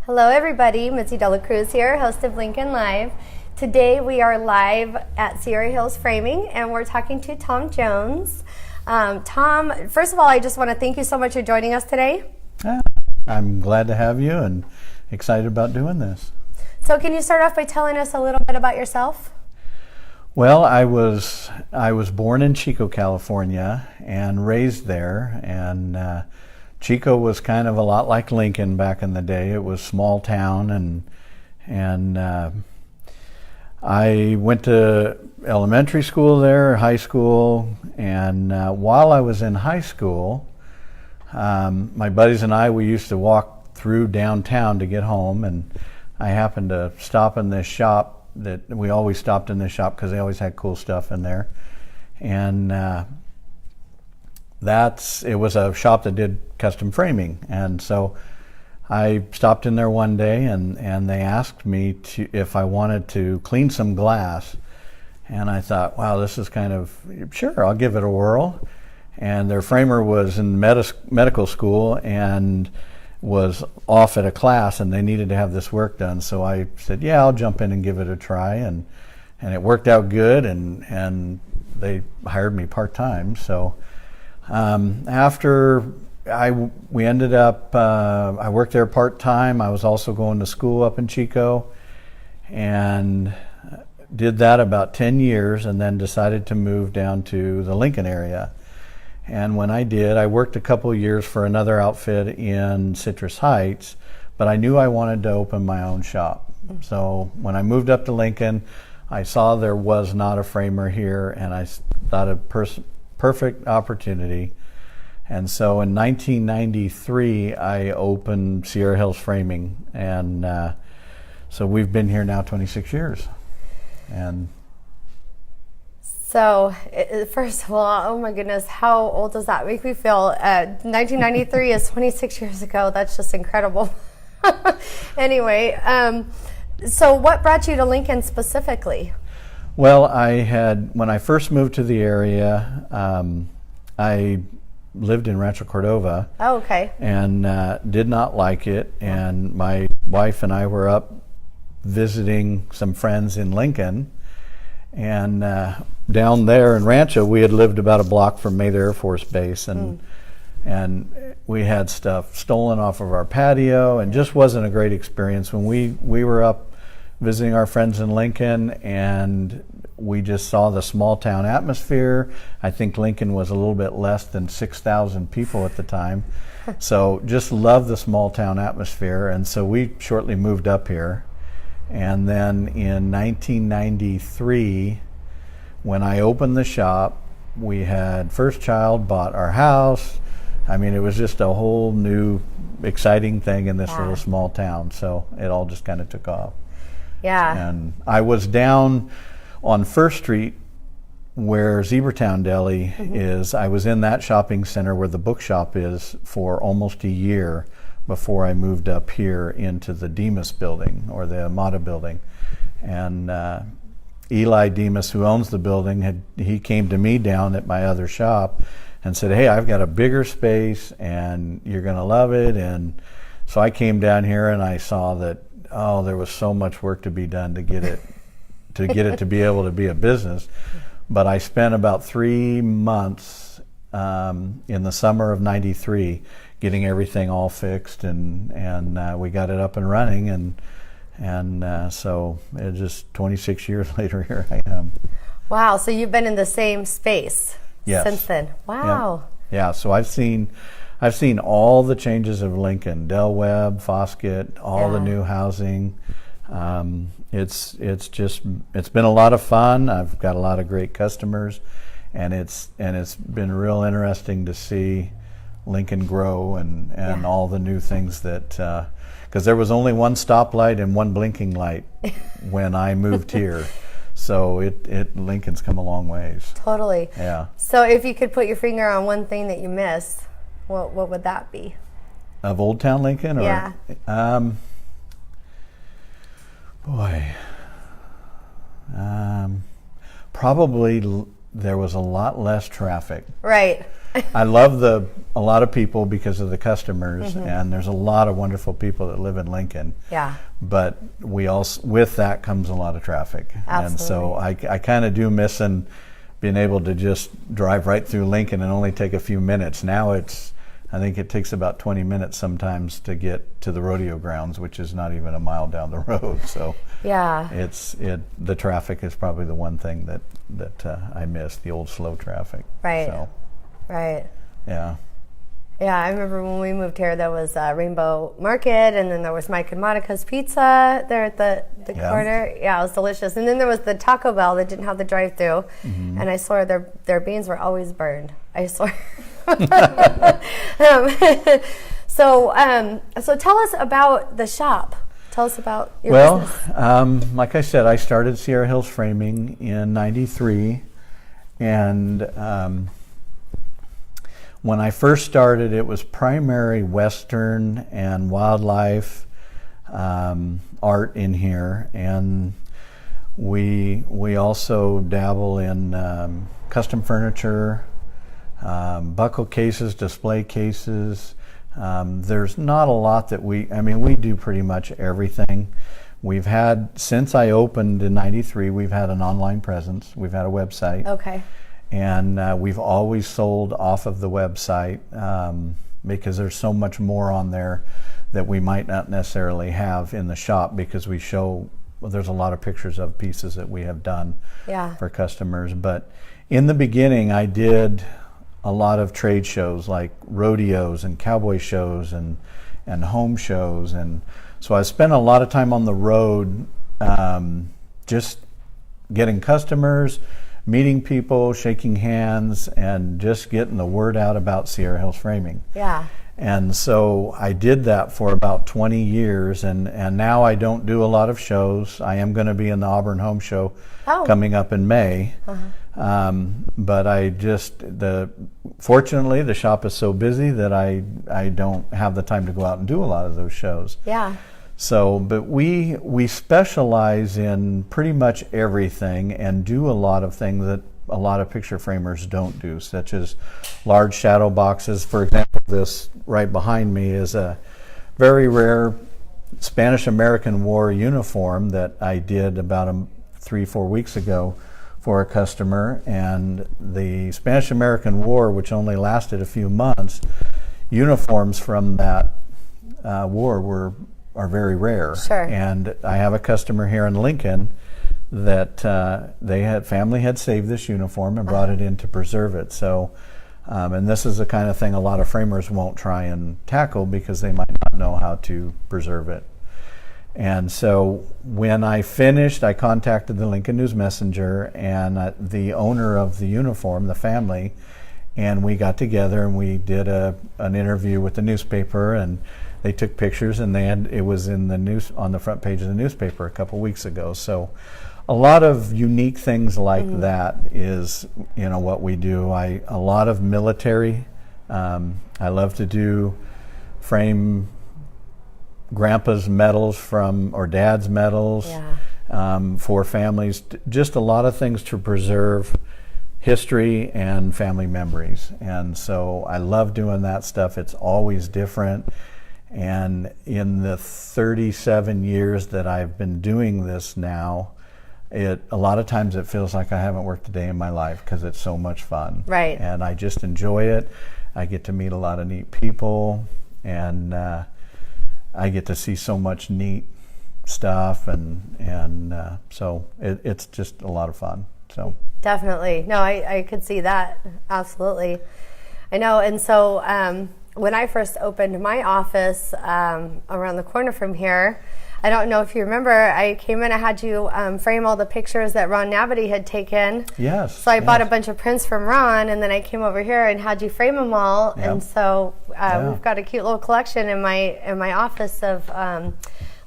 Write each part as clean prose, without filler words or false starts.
Hello everybody, Mitzi Cruz here, host of Lincoln Live. Today we are live at Sierra Hills Framing and we're talking to Tom Jones. Tom, first of all, I just want to thank you so much for joining us today. I'm glad to have you and excited about doing this. So can you start off by telling us a little bit about yourself? Well, I was born in Chico, California and raised there, and Chico was kind of a lot like Lincoln back in the day. It was small town, and I went to elementary school there, high school, and while I was in high school, my buddies and we used to walk through downtown to get home, and I happened to stop in this shop that we always stopped in this shop because they always had cool stuff in there, and it was a shop that did custom framing, and so I stopped in there one day and they asked me if I wanted to clean some glass, and I thought, wow, this is kind of, sure, I'll give it a whirl. And their framer was in medical school and was off at a class, and they needed to have this work done, so I said, yeah, I'll jump in and give it a try, and it worked out good, and they hired me part-time. So after we ended up, I worked there part-time. I was also going to school up in Chico and did that about 10 years, and then decided to move down to the Lincoln area. And when I did, I worked a couple of years for another outfit in Citrus Heights, but I knew I wanted to open my own shop. So when I moved up to Lincoln, I saw there was not a framer here, and I thought a perfect opportunity. And so in 1993, I opened Sierra Hills Framing, and so we've been here now 26 years. And so, first of all, oh my goodness, how old does that make me feel? 1993 is 26 years ago. That's just incredible. Anyway, so what brought you to Lincoln specifically? Well, when I first moved to the area, I lived in Rancho Cordova. Oh, okay. And did not like it. And my wife and I were up visiting some friends in Lincoln. And down there in Rancho, we had lived about a block from Mather Air Force Base, and we had stuff stolen off of our patio, and just wasn't a great experience. When we were up visiting our friends in Lincoln, and we just saw the small town atmosphere. I think Lincoln was a little bit less than 6,000 people at the time. So just loved the small town atmosphere, and so we shortly moved up here. And then in 1993, when I opened the shop, we had first child, bought our house. I mean, it was just a whole new exciting thing in this little small town. So it all just kind of took off. Yeah. And I was down on First Street where Zebratown Deli is. I was in that shopping center where the bookshop is for almost a year before I moved up here into the Demas building, or the Amada building. And Eli Demas, who owns the building, he came to me down at my other shop and said, hey, I've got a bigger space and you're gonna love it. And so I came down here and I saw that, there was so much work to be done to get it to be able to be a business. But I spent about 3 months in the summer of '93 getting everything all fixed, and we got it up and running, and so it just 26 years later, here I am. Wow, so you've been in the same space since then. Wow. Yeah, so I've seen all the changes of Lincoln, Del Webb, Foskett, all the new housing. It's been a lot of fun. I've got a lot of great customers, and it's been real interesting to see Lincoln grow and all the new things that, because there was only one stoplight and one blinking light when I moved here. So Lincoln's come a long ways. Totally. Yeah. So if you could put your finger on one thing that you miss, what would that be? Of Old Town Lincoln? Or, yeah. Probably there was a lot less traffic. Right. I love a lot of people because of the customers, and there's a lot of wonderful people that live in Lincoln. Yeah. But we also, with that comes a lot of traffic. Absolutely. And so I kind of do miss being able to just drive right through Lincoln and only take a few minutes. Now I think it takes about 20 minutes sometimes to get to the rodeo grounds, which is not even a mile down the road. So yeah, the traffic is probably the one thing that I miss, the old slow traffic. Right. So, right. yeah. Yeah, I remember when we moved here, there was Rainbow Market, and then there was Mike and Monica's Pizza there at the corner. Yeah, it was delicious. And then there was the Taco Bell that didn't have the drive-thru, and I swear their beans were always burned. I swear. So tell us about the shop. Tell us about your business. Like I said, I started Sierra Hills Framing in '93, and when I first started, it was primary Western and wildlife art in here, and we also dabble in custom furniture, buckle cases, display cases. There's not a lot that we do pretty much everything. We've had, since I opened in '93, we've had an online presence. We've had a website. Okay. And we've always sold off of the website because there's so much more on there that we might not necessarily have in the shop, because there's a lot of pictures of pieces that we have done for customers. But in the beginning, I did a lot of trade shows like rodeos and cowboy shows and home shows. And so I spent a lot of time on the road just getting customers, meeting people, shaking hands, and just getting the word out about Sierra Hills Framing. Yeah. And so I did that for about 20 years, and now I don't do a lot of shows. I am going to be in the Auburn Home Show coming up in May. But fortunately, the shop is so busy that I don't have the time to go out and do a lot of those shows. Yeah. So, but we specialize in pretty much everything and do a lot of things that a lot of picture framers don't do, such as large shadow boxes. For example, this right behind me is a very rare Spanish-American War uniform that I did about 3-4 weeks ago for a customer. And the Spanish-American War, which only lasted a few months, uniforms from that war are very rare. Sure. And I have a customer here in Lincoln that family had saved this uniform and brought it in to preserve it. So, and this is the kind of thing a lot of framers won't try and tackle because they might not know how to preserve it. And so when I finished, I contacted the Lincoln News Messenger and the owner of the uniform, the family, and we got together and we did an interview with the newspaper, and they took pictures, and it was in the news on the front page of the newspaper a couple weeks ago. So a lot of unique things like that is what we do. A lot of military. I love to frame grandpa's medals or dad's medals for families. Just a lot of things to preserve history and family memories. And so I love doing that stuff. It's always different. And in the 37 years that I've been doing this now, a lot of times it feels like I haven't worked a day in my life because it's so much fun. Right. And I just enjoy it. I get to meet a lot of neat people, and I get to see so much neat stuff, and so it's just a lot of fun. So definitely. No, I could see that. Absolutely. I know. And so when I first opened my office around the corner from here, I don't know if you remember, I came in, I had you frame all the pictures that Ron Navity had taken. Yes. So I bought a bunch of prints from Ron, and then I came over here and had you frame them all. Yep. And so we've got a cute little collection in my office of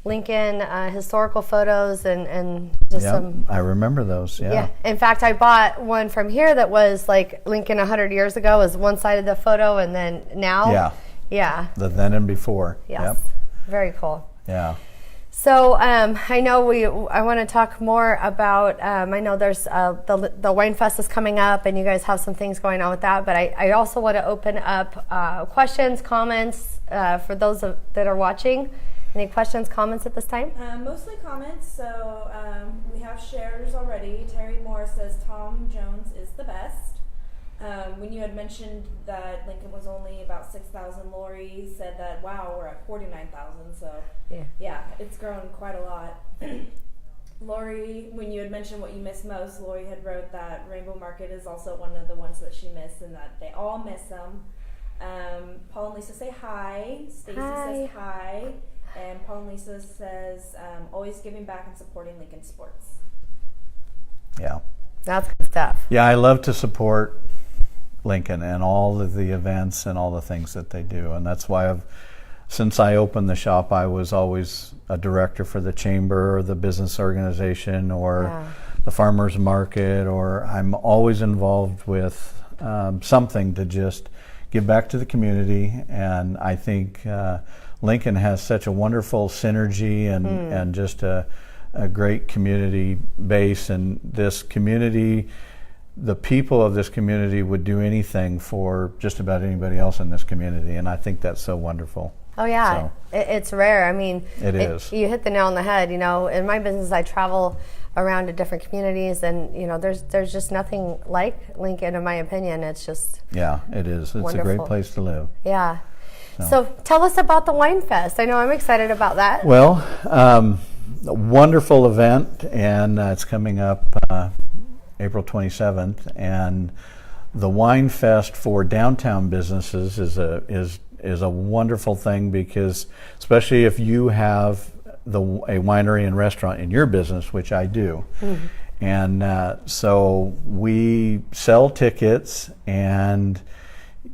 Lincoln historical photos and just some. I remember those. Yeah. In fact, I bought one from here that was like Lincoln 100 years ago was one side of the photo, and then now. Yeah. Yeah. The then and before. Yes. Yep. Very cool. Yeah. So I know I want to talk more about. I know there's the Wine Fest is coming up, and you guys have some things going on with that. But I also want to open up questions, comments for those that are watching. Any questions, comments at this time? Mostly comments. So we have shares already. Terry Moore says Tom Jones is the best. When you had mentioned that Lincoln was only about 6,000, Lori said that, wow, we're at 49,000. So yeah, it's grown quite a lot. Lori, when you had mentioned what you miss most, Lori had wrote that Rainbow Market is also one of the ones that she missed and that they all miss them. Paul and Lisa say hi. Stacy says hi. And Paul and Lisa says, always giving back and supporting Lincoln sports. Yeah. That's good stuff. Yeah, I love to support Lincoln and all of the events and all the things that they do. And that's why since I opened the shop, I was always a director for the chamber or the business organization or the farmers market, or I'm always involved with something to just give back to the community. And I think Lincoln has such a wonderful synergy and just a great community base, and this community, the people of this community would do anything for just about anybody else in this community, and I think that's so wonderful. Oh yeah, So, it's rare. I mean, it is. You hit the nail on the head. You know, in my business, I travel around to different communities, and you know, there's just nothing like Lincoln, in my opinion. It's just It is. It's wonderful. a great place to live. Yeah. So tell us about the Wine Fest. I know I'm excited about that. Well, a wonderful event, and it's coming up April 27th, and the Wine Fest for downtown businesses is a wonderful thing, because especially if you have a winery and restaurant in your business, which I do. And so we sell tickets, and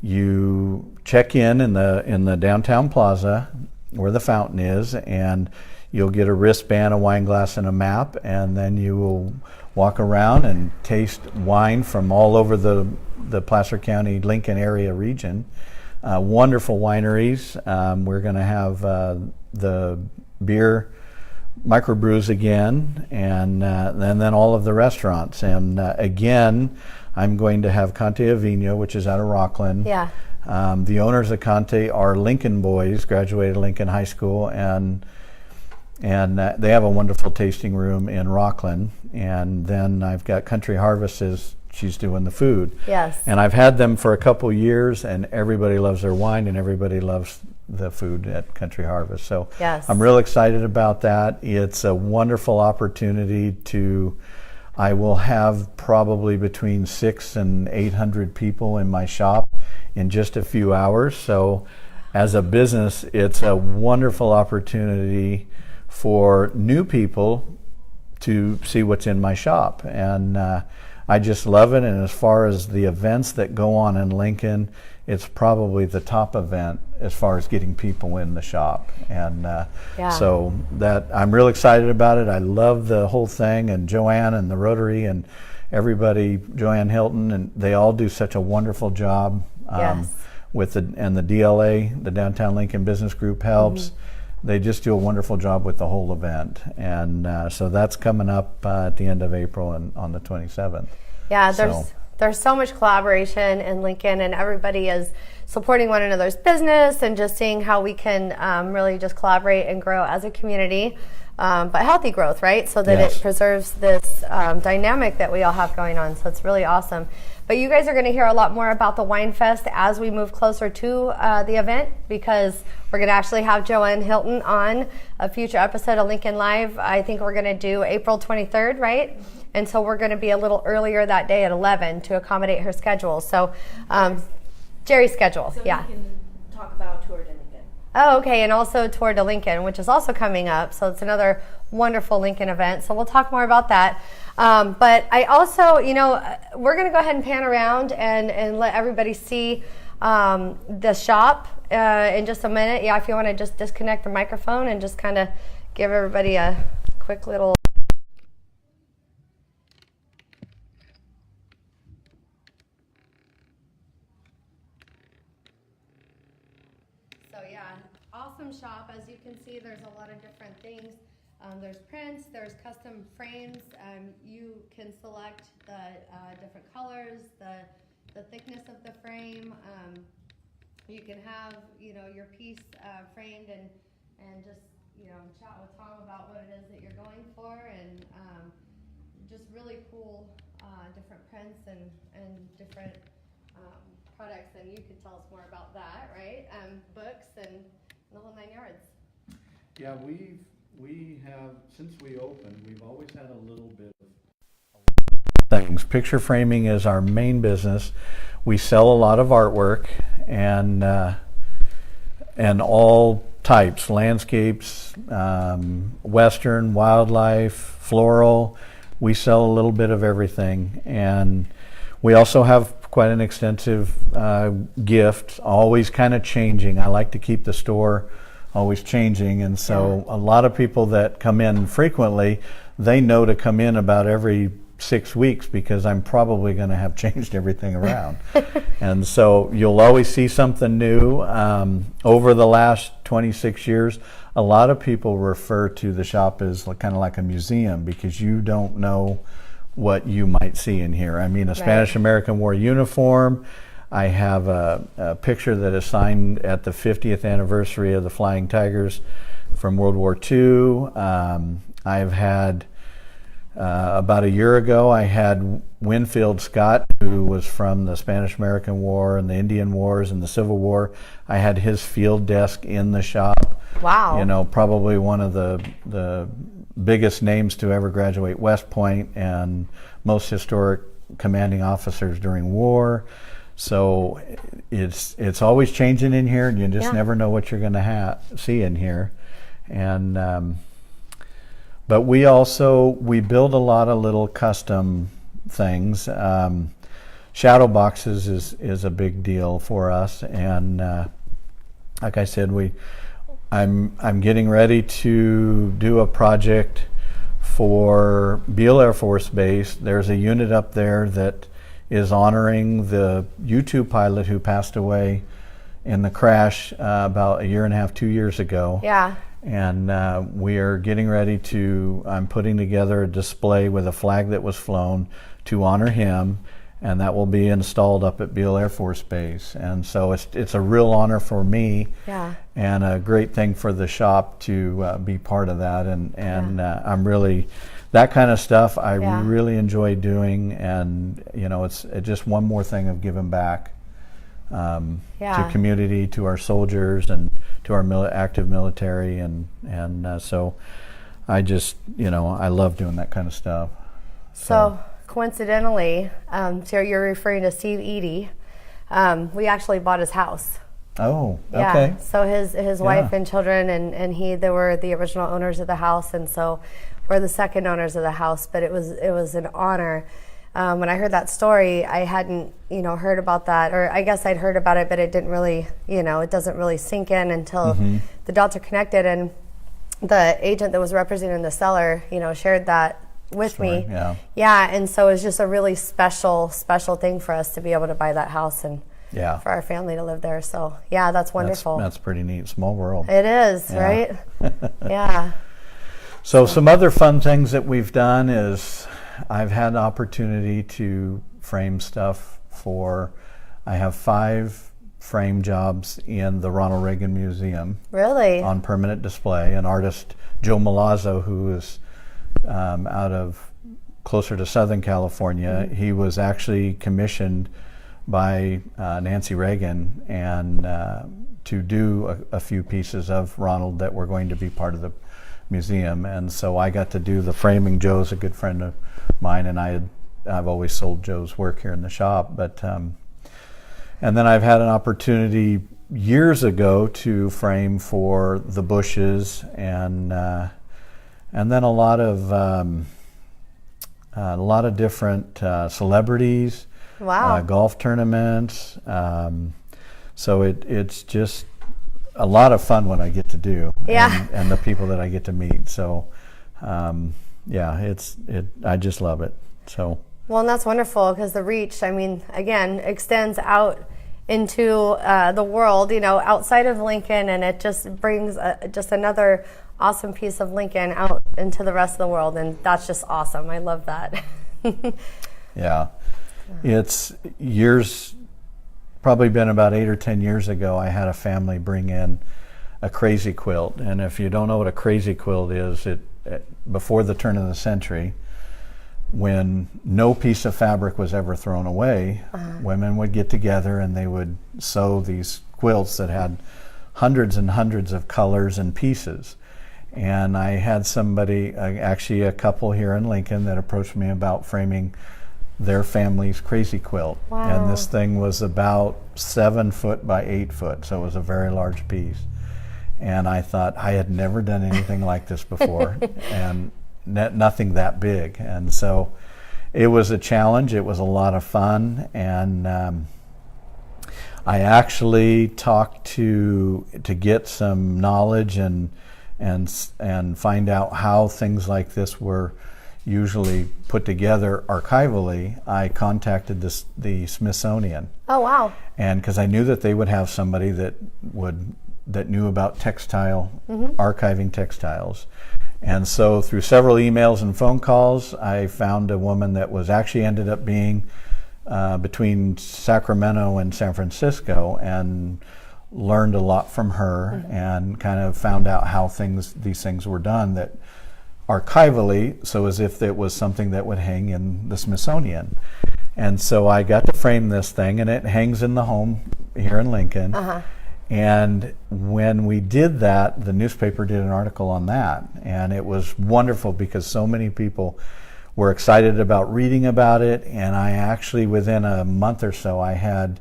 you check in the downtown plaza where the fountain is, and you'll get a wristband, a wine glass, and a map, and then you will walk around and taste wine from all over the Placer County, Lincoln area region. Wonderful wineries. We're going to have the beer microbrews again, and then all of the restaurants. And again, I'm going to have Conte Avino, which is out of Rockland. Yeah. The owners of Conte are Lincoln boys, graduated Lincoln High School, and they have a wonderful tasting room in Rockland. And then I've got Country Harvest, she's doing the food. Yes. And I've had them for a couple years, and everybody loves their wine, and everybody loves the food at Country Harvest. So Yes. I'm real excited about that. It's a wonderful opportunity I will have probably between 600 and 800 people in my shop in just a few hours. So as a business, it's a wonderful opportunity for new people to see what's in my shop. And I just love it. And as far as the events that go on in Lincoln, it's probably the top event as far as getting people in the shop. And so that I'm real excited about it. I love the whole thing, and Joanne and the Rotary and everybody, Joanne Hilton, and they all do such a wonderful job. With the DLA, the Downtown Lincoln Business Group helps. They just do a wonderful job with the whole event. And so that's coming up at the end of April and on the 27th. Yeah, there's so much collaboration in Lincoln, and everybody is supporting one another's business and just seeing how we can really just collaborate and grow as a community, but healthy growth, right? So that it preserves this dynamic that we all have going on. So it's really awesome. But you guys are going to hear a lot more about the Wine Fest as we move closer to the event, because we're going to actually have Joanne Hilton on a future episode of Lincoln Live. I think we're going to do April 23rd, right? And so we're going to be a little earlier that day at 11 to accommodate her schedule. So Jerry's schedule, So we can talk about Tour de Lincoln. Oh, okay, and also Tour de Lincoln, which is also coming up. So it's another wonderful Lincoln event. So we'll talk more about that. But I also, we're going to go ahead and pan around and let everybody see the shop in just a minute. Yeah, if you want to just disconnect the microphone and just kind of give everybody a quick little. So yeah, awesome shop. As you can see, there's a lot of different things There's prints, there's custom frames. You can select the different colors, the thickness of the frame. You can have, your piece framed and just, chat with Tom about what it is that you're going for, and just really cool different prints and different products. And you could tell us more about that, right? Books and the whole 9 yards. Yeah, we have, since we opened, we've always had a little bit of things. Picture framing is our main business. We sell a lot of artwork and all types, landscapes, Western, wildlife, floral. We sell a little bit of everything. And we also have quite an extensive gift, always kind of changing. I like to keep the store always changing, and so a lot of people that come in frequently, they know to come in about every 6 weeks because I'm probably going to have changed everything around. And so you'll always see something new. Over the last 26 years, a lot of people refer to the shop as kind of like a museum because you don't know what you might see in here. I mean, a Spanish-American War uniform. I have a picture that is signed at the 50th anniversary of the Flying Tigers from World War II. I've had, about a year ago, I had Winfield Scott, who was from the Spanish-American War and the Indian Wars and the Civil War. I had his field desk in the shop. Wow. Probably one of the biggest names to ever graduate West Point and most historic commanding officers during war. So it's always changing in here, and you just never know what you're going to see in here. And but we build a lot of little custom things. Shadow boxes is a big deal for us, and like I said, I'm getting ready to do a project for Beale Air Force Base. There's a unit up there that is honoring the U-2 pilot who passed away in the crash about a year and a half, 2 years ago. Yeah. And we are getting ready I'm putting together a display with a flag that was flown to honor him, and that will be installed up at Beale Air Force Base. And so it's a real honor for me, and a great thing for the shop to be part of that. And I'm really, that kind of stuff I really enjoy doing, and it's just one more thing of giving back to community, to our soldiers, and to our active military, and so I just I love doing that kind of stuff. So coincidentally, so you're referring to Steve Eady. We actually bought his house. Oh, okay. Yeah. So his wife and children and they were the original owners of the house, and so we're the second owners of the house. But it was an honor. When I heard that story, I hadn't heard about that, or I guess I'd heard about it, but it didn't really it doesn't really sink in until the dots are connected. And the agent that was representing the seller, shared that with me. Yeah. And so it was just a really special thing for us to be able to buy that house and for our family to live there. So that's wonderful. That's pretty neat. Small world. It is, right? Yeah. So some other fun things that we've done is I've had the opportunity to frame stuff I have 5 frame jobs in the Ronald Reagan Museum. Really? On permanent display. An artist, Joe Malazzo, who is out of closer to Southern California. He was actually commissioned by Nancy Reagan and to do a few pieces of Ronald that were going to be part of the museum, and so I got to do the framing. Joe's a good friend of mine, and I've always sold Joe's work here in the shop, but and then I've had an opportunity years ago to frame for the Bushes, and then a lot of different celebrities. Wow. Golf tournaments. So it's just a lot of fun what I get to do. And the people that I get to meet. So I just love it. So. Well, and that's wonderful because the reach, again, extends out into the world, outside of Lincoln, and it just brings just another awesome piece of Lincoln out into the rest of the world, and that's just awesome. I love that. Yeah. It's years, probably been about 8 or 10 years ago, I had a family bring in a crazy quilt. And if you don't know what a crazy quilt is, before the turn of the century, when no piece of fabric was ever thrown away, women would get together and they would sew these quilts that had hundreds and hundreds of colors and pieces. And I had somebody, actually a couple here in Lincoln, that approached me about framing their family's crazy quilt. Wow. And this thing was about 7 foot by 8 foot, so it was a very large piece. And I thought, I had never done anything like this before, and nothing that big. And so it was a challenge. It was a lot of fun. And I actually talked to get some knowledge and find out how things like this were usually put together archivally. I contacted the Smithsonian. Oh, wow. And because I knew that they would have somebody that knew about archiving textiles. And so through several emails and phone calls, I found a woman that was actually ended up being between Sacramento and San Francisco, and learned a lot from her, and kind of found out how these things were done that archivally, so as if it was something that would hang in the Smithsonian. And so I got to frame this thing, and it hangs in the home here in Lincoln. And when we did that, the newspaper did an article on that, and it was wonderful because so many people were excited about reading about it. And I actually, within a month or so, I had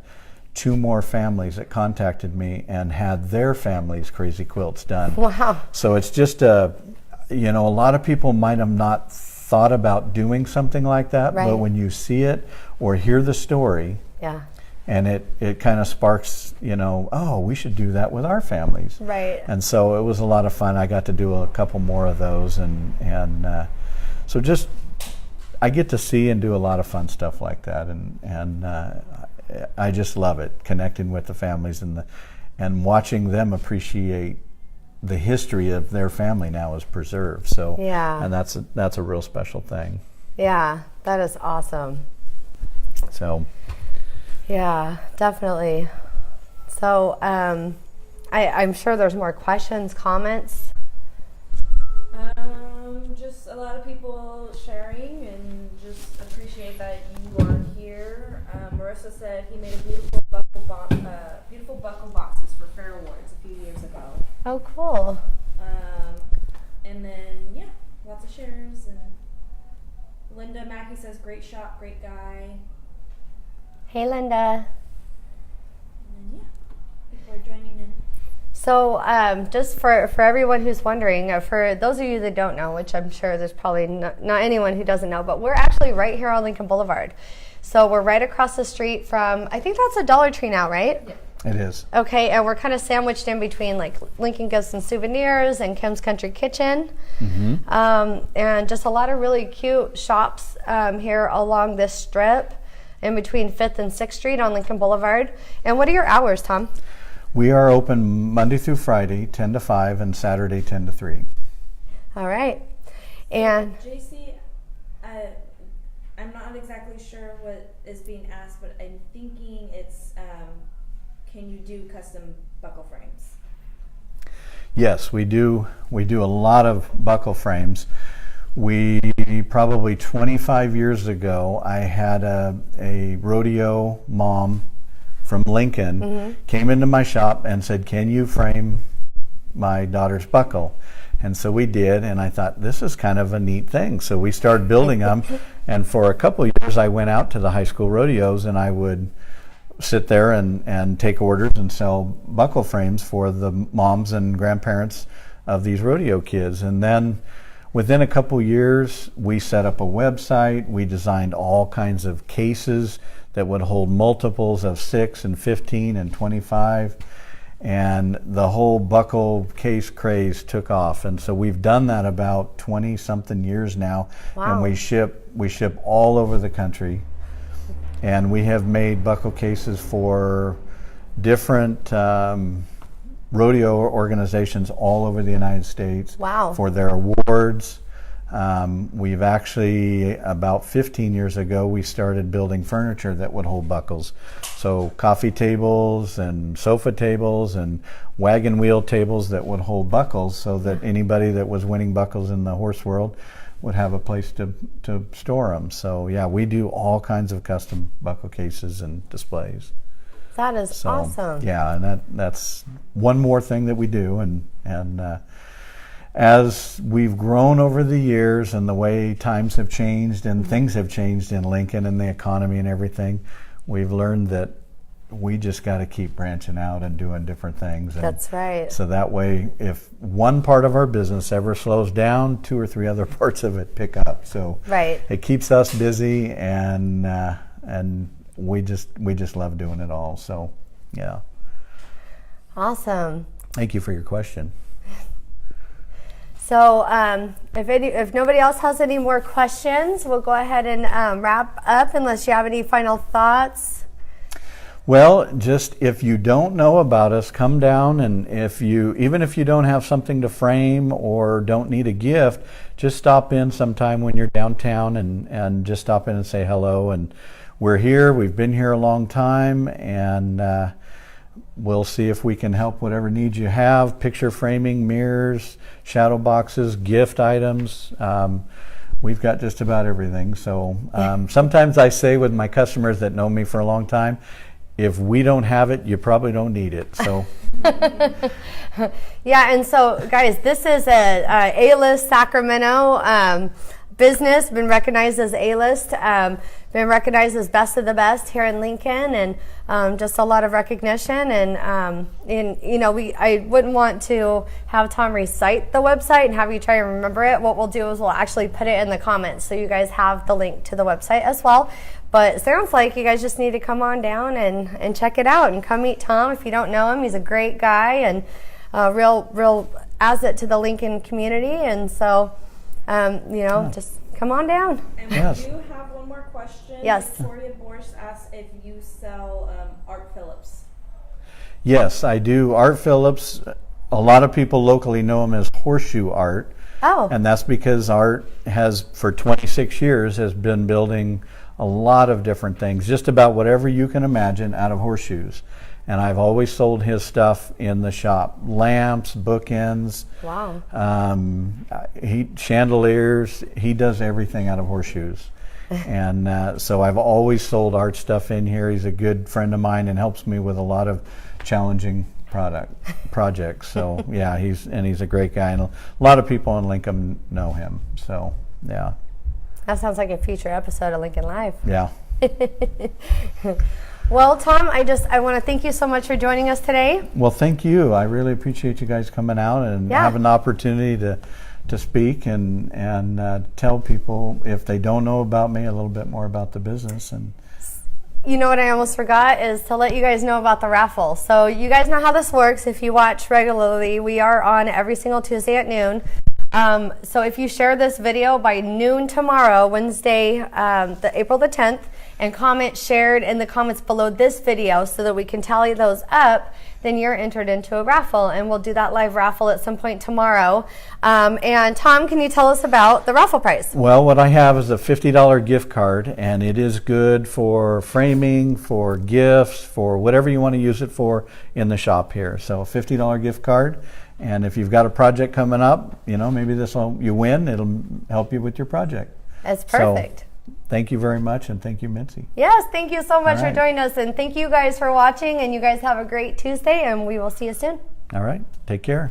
2 more families that contacted me and had their families' crazy quilts done. Wow. So it's just a lot of people might have not thought about doing something like that, right. But when you see it or hear the story, yeah, and it kind of sparks, oh, we should do that with our families. Right. And so it was a lot of fun. I got to do a couple more of those, and so just I get to see and do a lot of fun stuff like that, and I just love it, connecting with the families and watching them appreciate the history of their family now is preserved. So yeah, and that's a real special thing. Yeah, that is awesome. So yeah, definitely. So I'm sure there's more questions, comments. Just a lot of people sharing, and just appreciate that you are here. Marissa said he made a beautiful buckle boxes for Fair Awards a few years ago. Oh, cool. And then lots of shares. And Linda Mackey says, "Great shop, great guy." Hey, Linda. And people are joining in. So just for everyone who's wondering, for those of you that don't know, which I'm sure there's probably not anyone who doesn't know, but we're actually right here on Lincoln Boulevard. So we're right across the street from, I think that's a Dollar Tree now, right? Yeah. it is. Okay, and we're kind of sandwiched in between like Lincoln Gifts and Souvenirs and Kim's Country Kitchen. And just a lot of really cute shops here along this strip in between 5th and 6th Street on Lincoln Boulevard. And what are your hours, Tom? We are open Monday through Friday, 10 to 5, and Saturday, 10 to 3. All right. And JC, I'm not exactly sure what is being asked, but I'm thinking it's, can you do custom buckle frames? Yes, we do. We do a lot of buckle frames. We probably 25 years ago, I had a rodeo mom from Lincoln came into my shop and said, "Can you frame my daughter's buckle?" And so we did, and I thought, this is kind of a neat thing. So we started building them, and for a couple of years I went out to the high school rodeos, and I would sit there and take orders and sell buckle frames for the moms and grandparents of these rodeo kids. And then within a couple years, we set up a website. We designed all kinds of cases that would hold multiples of 6 and 15 and 25. And the whole buckle case craze took off. And so we've done that about 20 something years now. Wow. And we ship all over the country. And we have made buckle cases for different rodeo organizations all over the United States. Wow. For their awards. We've actually, about 15 years ago, we started building furniture that would hold buckles. So coffee tables and sofa tables and wagon wheel tables that would hold buckles, so that anybody that was winning buckles in the horse world would have a place to store them. So yeah, we do all kinds of custom buckle cases and displays. That is awesome. Yeah, and that's one more thing that we do, and as we've grown over the years and the way times have changed and things have changed in Lincoln and the economy and everything, we've learned that we just got to keep branching out and doing different things. And that's right. so that way, if one part of our business ever slows down, 2 or 3 other parts of it pick up. So right. It keeps us busy, and we just love doing it all. So yeah. Awesome. Thank you for your question. So if nobody else has any more questions, we'll go ahead and wrap up unless you have any final thoughts. Well, just if you don't know about us, come down, and even if you don't have something to frame or don't need a gift, just stop in sometime when you're downtown and just stop in and say hello. And we're here. We've been here a long time, and we'll see if we can help whatever needs you have. Picture framing, mirrors, shadow boxes, gift items. We've got just about everything. So sometimes I say with my customers that know me for a long time, if we don't have it, you probably don't need it. So yeah, and so guys, this is a A-list Sacramento business, been recognized as A-list, been recognized as best of the best here in Lincoln, and just a lot of recognition. And I wouldn't want to have Tom recite the website and have you try and remember it. What we'll do is we'll actually put it in the comments, so you guys have the link to the website as well. But it sounds like you guys just need to come on down and check it out, and come meet Tom if you don't know him. He's a great guy and a real asset to the Lincoln community. And so, just come on down. And we do have one more question. Yes. Victoria Borsch asked if you sell Art Phillips. Yes, I do. Art Phillips, a lot of people locally know him as Horseshoe Art. Oh. And that's because Art has, for 26 years, has been building a lot of different things, just about whatever you can imagine, out of horseshoes. And I've always sold his stuff in the shop. Lamps, bookends. Wow. Chandeliers. He does everything out of horseshoes. And so I've always sold Art stuff in here. He's a good friend of mine and helps me with a lot of challenging projects. So yeah, he's a great guy, and a lot of people in Lincoln know him. So yeah. That sounds like a future episode of Lincoln Live. Yeah. Well, Tom, I want to thank you so much for joining us today. Well, thank you. I really appreciate you guys coming out and having the opportunity to speak and tell people, if they don't know about me, a little bit more about the business. And you know what I almost forgot is to let you guys know about the raffle. So you guys know how this works. If you watch regularly, we are on every single Tuesday at noon. So if you share this video by noon tomorrow, Wednesday, April the 10th, and comment shared in the comments below this video so that we can tally those up, then you're entered into a raffle, and we'll do that live raffle at some point tomorrow. And Tom, can you tell us about the raffle prize? Well, what I have is a $50 gift card, and it is good for framing, for gifts, for whatever you want to use it for in the shop here. So a $50 gift card. And if you've got a project coming up, maybe you win, it'll help you with your project. That's perfect. So, thank you very much, and thank you, Mitzi. Yes, thank you so much for joining us, and thank you guys for watching, and you guys have a great Tuesday, and we will see you soon. All right, take care.